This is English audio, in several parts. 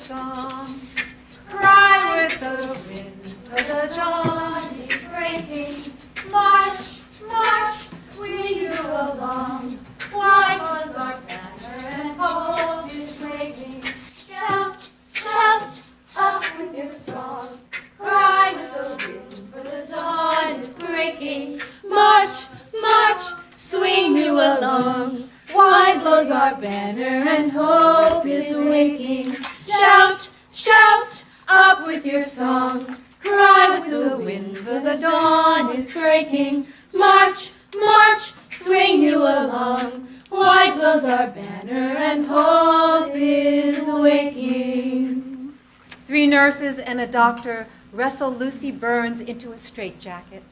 song. Cry with the wind, for the dawn is breaking. March, march, swing you along. White was our banner and hope is waking. Shout, shout, up with your song. Cry with the wind, for the dawn is breaking. March, march, swing you along. Wide blows our banner and hope is waking. Shout, shout, up with your song. Cry with the wind, for the dawn is breaking. March, march, swing you along. Wide blows our banner and hope is waking. 3 nurses and a doctor wrestle Lucy Burns into a straitjacket.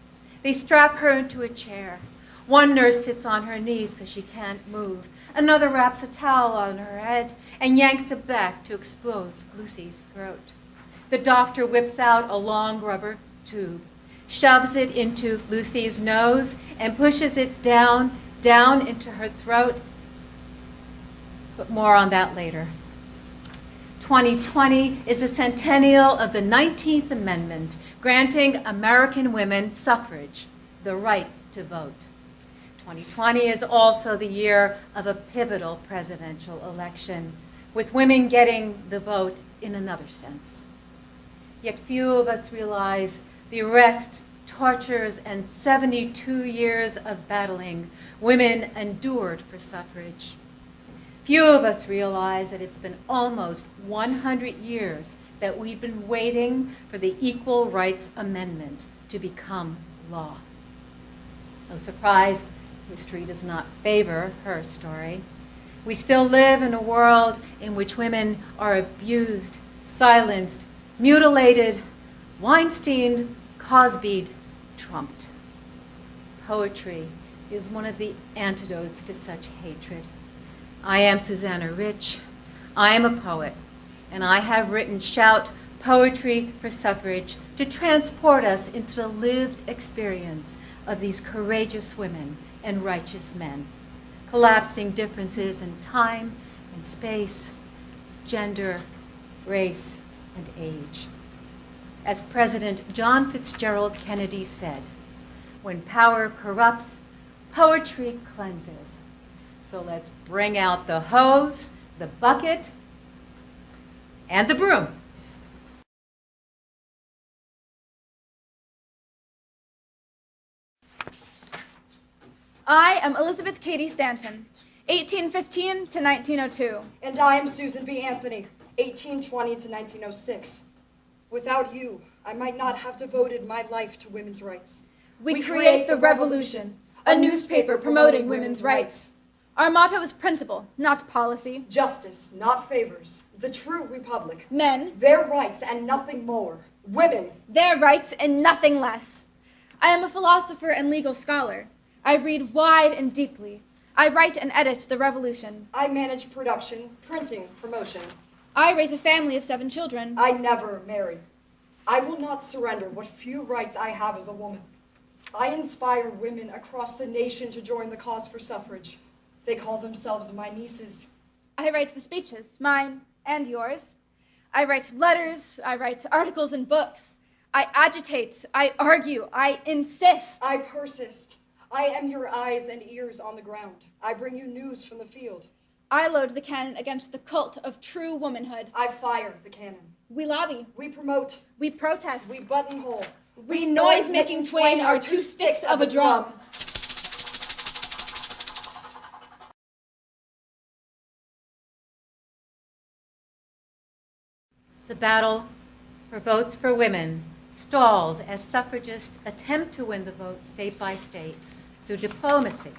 They strap her into a chair. One nurse sits on her knees so she can't move. Another wraps a towel on her head and yanks it back to expose Lucy's throat. The doctor whips out a long rubber tube, shoves it into Lucy's nose, and pushes it down into her throat. But more on that later. 2020 is the centennial of the 19th Amendment, granting American women suffrage, the right to vote. 2020 is also the year of a pivotal presidential election, with women getting the vote in another sense. Yet few of us realize the arrest, tortures, and 72 years of battling women endured for suffrage. Few of us realize that it's been almost 100 years that we've been waiting for the Equal Rights Amendment to become law. No surprise, history does not favor her story. We still live in a world in which women are abused, silenced, mutilated, Weinsteined, Cosby'd, trumped. Poetry is one of the antidotes to such hatred. I am Susanna Rich. I am a poet, and I have written Shout, Poetry for Suffrage, to transport us into the lived experience of these courageous women and righteous men, collapsing differences in time and space, gender, race, and age. As President John Fitzgerald Kennedy said, when power corrupts, poetry cleanses. So let's bring out the hose, the bucket, and the broom. I am Elizabeth Cady Stanton, 1815 to 1902. And I am Susan B. Anthony, 1820 to 1906. Without you, I might not have devoted my life to women's rights. We create the Revolution, a newspaper promoting women's rights. Our motto is principle, not policy. Justice, not favors. The true republic. Men. Their rights and nothing more. Women. Their rights and nothing less. I am a philosopher and legal scholar. I read wide and deeply. I write and edit the Revolution. I manage production, printing, promotion. I raise a family of 7 children. I never marry. I will not surrender what few rights I have as a woman. I inspire women across the nation to join the cause for suffrage. They call themselves my nieces. I write the speeches, mine and yours. I write letters, I write articles and books. I agitate, I argue, I insist. I persist. I am your eyes and ears on the ground. I bring you news from the field. I load the cannon against the cult of true womanhood. I fire the cannon. We lobby. We promote. We protest. We buttonhole. We noise-making twain are 2 sticks of a drum. The battle for votes for women stalls as suffragists attempt to win the vote state by state through diplomacy.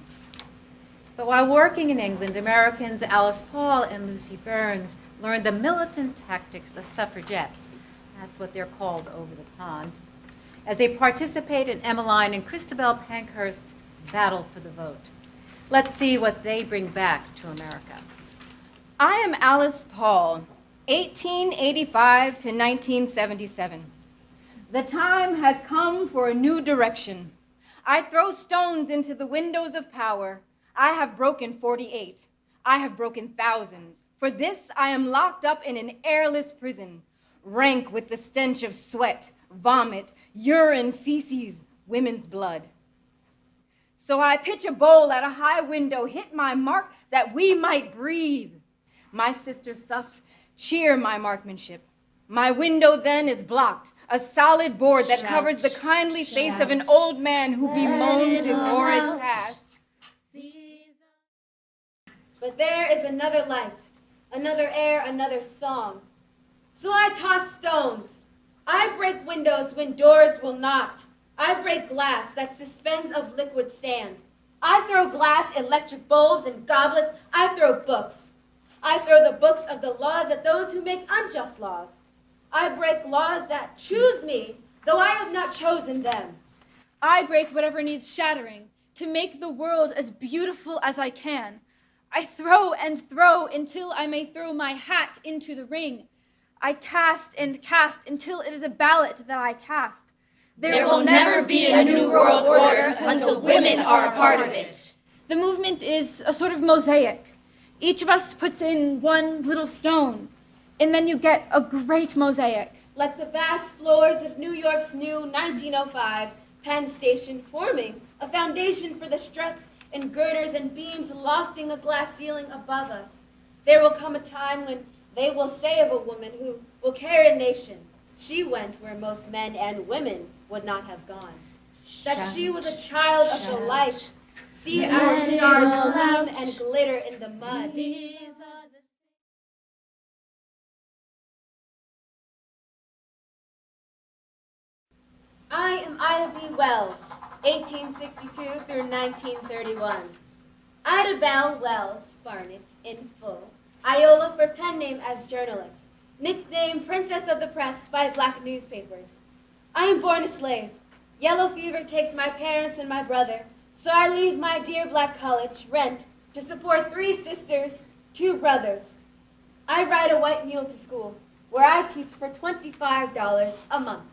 But while working in England, Americans Alice Paul and Lucy Burns learned the militant tactics of suffragettes, that's what they're called over the pond, as they participate in Emmeline and Christabel Pankhurst's battle for the vote. Let's see what they bring back to America. I am Alice Paul, 1885 to 1977. The time has come for a new direction. I throw stones into the windows of power. I have broken 48. I have broken thousands. For For this I am locked up in an airless prison, rank with the stench of sweat, vomit, urine, feces, women's blood. So I pitch a bowl at a high window, hit my mark that we might breathe. My sister Suffs cheer my marksmanship. My window then is blocked, a solid board that covers the kindly face of an old man who bemoans his horrid task. But there is another light, another air, another song. So I toss stones. I break windows when doors will not. I break glass that suspends of liquid sand. I throw glass, electric bulbs, and goblets. I throw books. I throw the books of the laws at those who make unjust laws. I break laws that choose me, though I have not chosen them. I break whatever needs shattering to make the world as beautiful as I can. I throw and throw until I may throw my hat into the ring. I cast and cast until it is a ballot that I cast. There will never be a new world order until women are a part of it. The movement is a sort of mosaic. Each of us puts in one little stone, and then you get a great mosaic. Like the vast floors of New York's new 1905 Penn Station, forming a foundation for the struts and girders and beams lofting a glass ceiling above us. There will come a time when they will say of a woman who will carry a nation, she went where most men and women would not have gone. That she was a child of the light. See our shards gleam and glitter in the mud. I am Ida B. Wells, 1862 through 1931. Ida Bell Wells Barnett, in full. Iola for pen name as journalist. Nickname Princess of the Press by black newspapers. I am born a slave. Yellow fever takes my parents and my brother, so I leave my dear black college, rent, to support 3 sisters, 2 brothers. I ride a white mule to school, where I teach for $25 a month.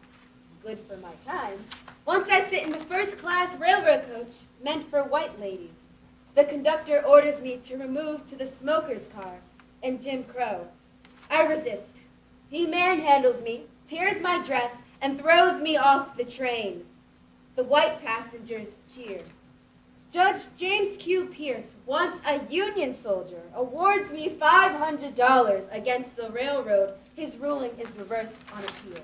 Good for my time. Once I sit in the first-class railroad coach meant for white ladies. The conductor orders me to remove to the smoker's car in Jim Crow. I resist. He manhandles me, tears my dress, and throws me off the train. The white passengers cheer. Judge James Q. Pierce, once a Union soldier, awards me $500 against the railroad. His ruling is reversed on appeal.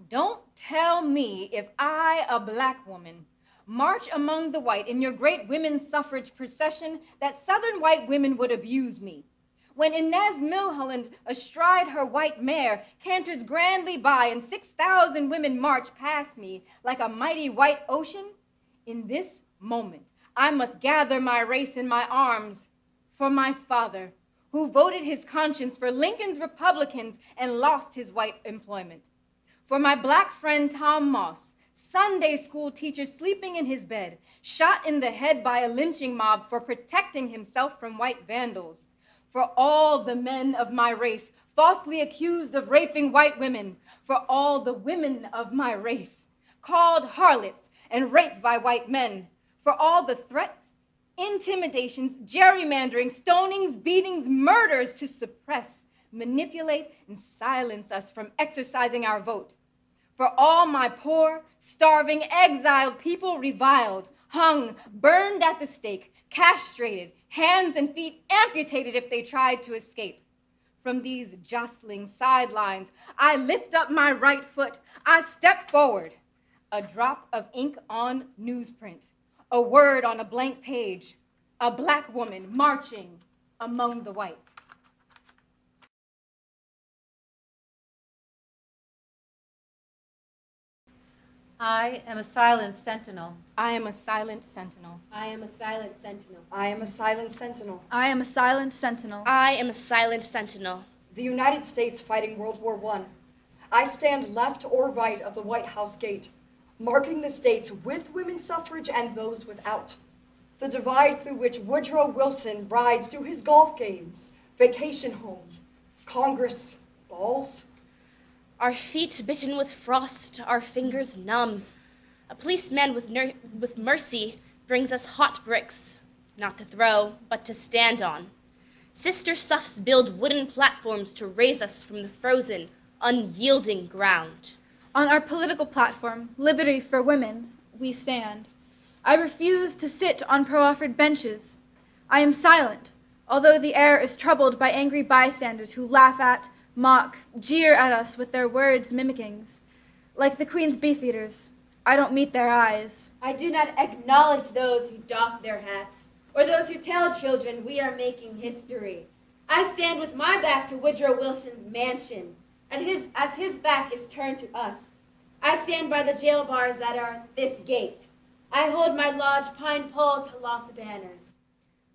Don't tell me if I, a black woman, march among the white in your great women's suffrage procession that Southern white women would abuse me. When Inez Milholland, astride her white mare, canters grandly by and 6,000 women march past me like a mighty white ocean, in this moment I must gather my race in my arms for my father, who voted his conscience for Lincoln's Republicans and lost his white employment. For my black friend Tom Moss, Sunday school teacher sleeping in his bed, shot in the head by a lynching mob for protecting himself from white vandals. For all the men of my race falsely accused of raping white women. For all the women of my race called harlots and raped by white men. For all the threats, intimidations, gerrymandering, stonings, beatings, murders to suppress, manipulate, and silence us from exercising our vote. For all my poor, starving, exiled people reviled, hung, burned at the stake, castrated, hands and feet amputated if they tried to escape. From these jostling sidelines, I lift up my right foot, I step forward. A drop of ink on newsprint, a word on a blank page, a black woman marching among the white. I am a silent sentinel. I am a silent sentinel. I am a silent sentinel. I am a silent sentinel. I am a silent sentinel. I am a silent sentinel. The United States fighting World War I. I stand left or right of the White House gate, marking the states with women's suffrage and those without. The divide through which Woodrow Wilson rides to his golf games, vacation homes, Congress, balls. Our feet bitten with frost, our fingers numb. A policeman with mercy brings us hot bricks, not to throw, but to stand on. Sister Suffs build wooden platforms to raise us from the frozen, unyielding ground. On our political platform, Liberty for Women, we stand. I refuse to sit on proffered benches. I am silent, although the air is troubled by angry bystanders who laugh at, mock, jeer at us with their words mimickings. Like the Queen's beefeaters, I don't meet their eyes. I do not acknowledge those who doff their hats, or those who tell children we are making history. I stand with my back to Woodrow Wilson's mansion, as his back is turned to us. I stand by the jail bars that are this gate. I hold my lodge pine pole to loft banners.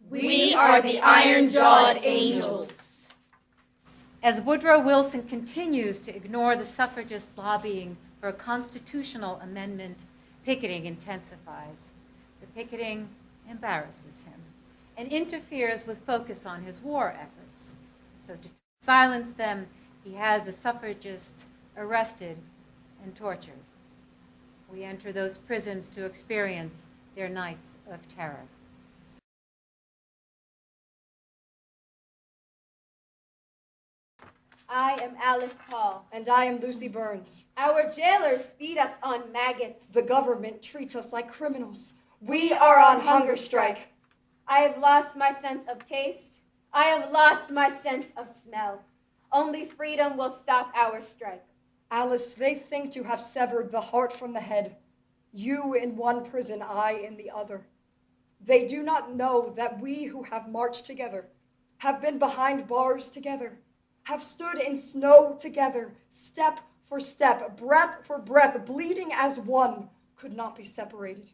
We are the iron-jawed angels. As Woodrow Wilson continues to ignore the suffragists lobbying for a constitutional amendment, picketing intensifies. The picketing embarrasses him and interferes with focus on his war efforts. So to silence them, he has the suffragists arrested and tortured. We enter those prisons to experience their nights of terror. I am Alice Paul. And I am Lucy Burns. Our jailers feed us on maggots. The government treats us like criminals. We are on hunger strike. I have lost my sense of taste. I have lost my sense of smell. Only freedom will stop our strike. Alice, they think to have severed the heart from the head. You in one prison, I in the other. They do not know that we who have marched together, have been behind bars together, have stood in snow together, step for step, breath for breath, bleeding as one, could not be separated.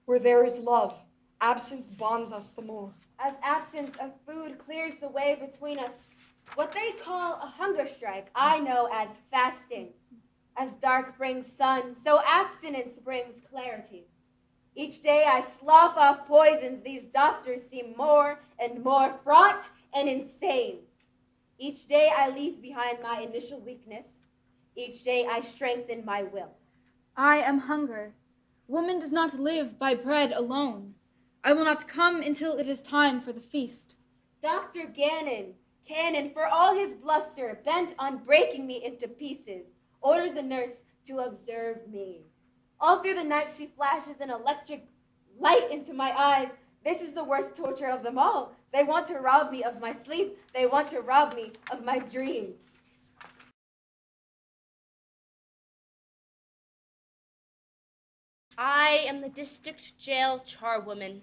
Where there is love, absence bonds us the more. As absence of food clears the way between us, what they call a hunger strike, I know as fasting. As dark brings sun, so abstinence brings clarity. Each day I slough off poisons these doctors seem more and more fraught and insane. Each day I leave behind my initial weakness. Each day I strengthen my will. I am hunger. Woman does not live by bread alone. I will not come until it is time for the feast. Dr. Cannon, for all his bluster, bent on breaking me into pieces, orders a nurse to observe me. All through the night she flashes an electric light into my eyes. This is the worst torture of them all. They want to rob me of my sleep. They want to rob me of my dreams. I am the district jail charwoman.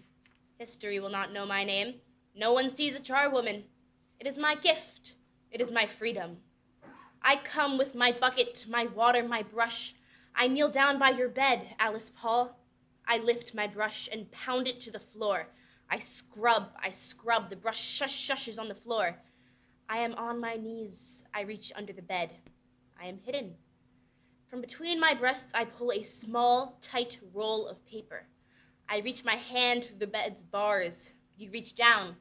History will not know my name. No one sees a charwoman. It is my gift. It is my freedom. I come with my bucket, my water, my brush. I kneel down by your bed, Alice Paul. I lift my brush and pound it to the floor. I scrub. The brush shushes on the floor. I am on my knees. I reach under the bed. I am hidden. From between my breasts, I pull a small, tight roll of paper. I reach my hand through the bed's bars. You reach down.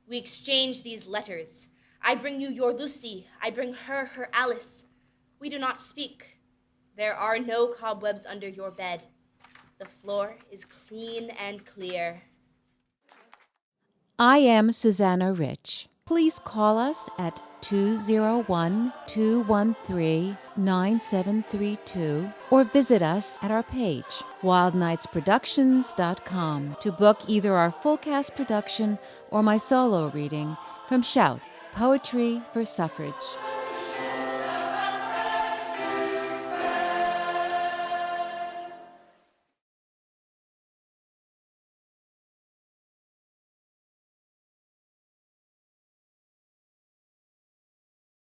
We exchange these letters. I bring you your Lucy. I bring her her Alice. We do not speak. There are no cobwebs under your bed. The floor is clean and clear. I am Susanna Rich. Please call us at 201-213-9732 or visit us at our page, wildnightsproductions.com, to book either our full cast production or my solo reading from Shout, Poetry for Suffrage.